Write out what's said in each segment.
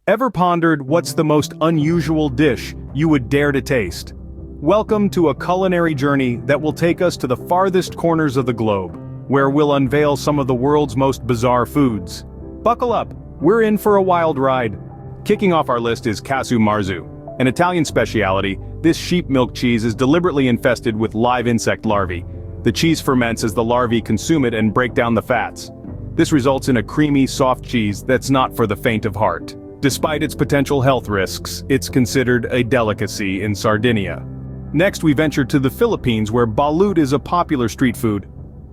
Ever pondered what's the most unusual dish you would dare to taste? Welcome to a culinary journey that will take us to the farthest corners of the globe, where we'll unveil some of the world's most bizarre foods. Buckle up, we're in for a wild ride. Kicking off our list is Casu Marzu, an Italian specialty. This sheep milk cheese is deliberately infested with live insect larvae. The cheese ferments as the larvae consume it and break down the fats. This results in a creamy, soft cheese that's not for the faint of heart. Despite its potential health risks, it's considered a delicacy in Sardinia. Next we venture to the Philippines, where balut is a popular street food.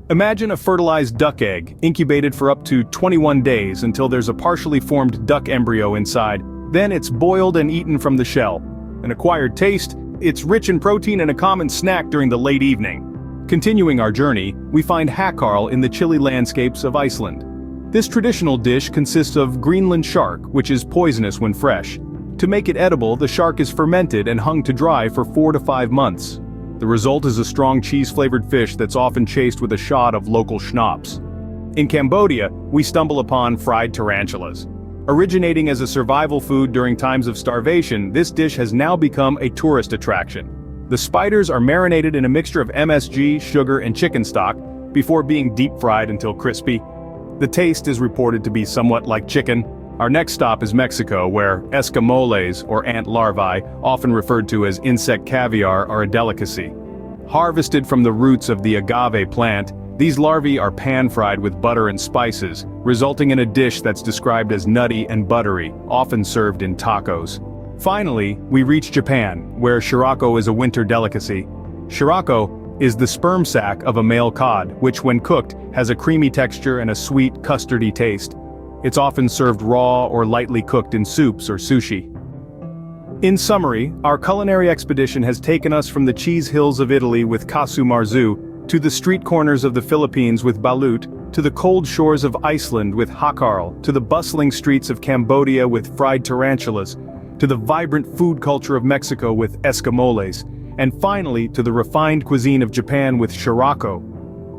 Imagine a fertilized duck egg, incubated for up to 21 days until there's a partially formed duck embryo inside. Then it's boiled and eaten from the shell. An acquired taste, it's rich in protein and a common snack during the late evening. Continuing our journey, we find Hákarl in the chilly landscapes of Iceland. This traditional dish consists of Greenland shark, which is poisonous when fresh. To make it edible, the shark is fermented and hung to dry for 4 to 5 months. The result is a strong cheese-flavored fish that's often chased with a shot of local schnapps. In Cambodia, we stumble upon fried tarantulas. Originating as a survival food during times of starvation, this dish has now become a tourist attraction. The spiders are marinated in a mixture of MSG, sugar, and chicken stock, before being deep-fried until crispy. The taste is reported to be somewhat like chicken. Our next stop is Mexico, where Escamoles, or ant larvae, often referred to as insect caviar, are a delicacy. Harvested from the roots of the agave plant, these larvae are pan-fried with butter and spices, resulting in a dish that's described as nutty and buttery, often served in tacos. Finally, we reach Japan, where Shirako is a winter delicacy. Shirako is the sperm sac of a male cod, which when cooked, has a creamy texture and a sweet, custardy taste. It's often served raw or lightly cooked in soups or sushi. In summary, our culinary expedition has taken us from the cheese hills of Italy with Casu Marzu, to the street corners of the Philippines with Balut, to the cold shores of Iceland with Hákarl, to the bustling streets of Cambodia with fried tarantulas, to the vibrant food culture of Mexico with Escamoles, and finally to the refined cuisine of Japan with Shirako.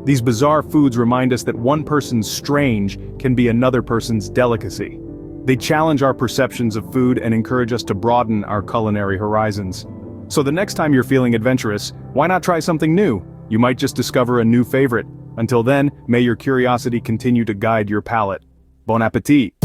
These bizarre foods remind us that one person's strange can be another person's delicacy. They challenge our perceptions of food and encourage us to broaden our culinary horizons. So the next time you're feeling adventurous, why not try something new? You might just discover a new favorite. Until then, may your curiosity continue to guide your palate. Bon appétit!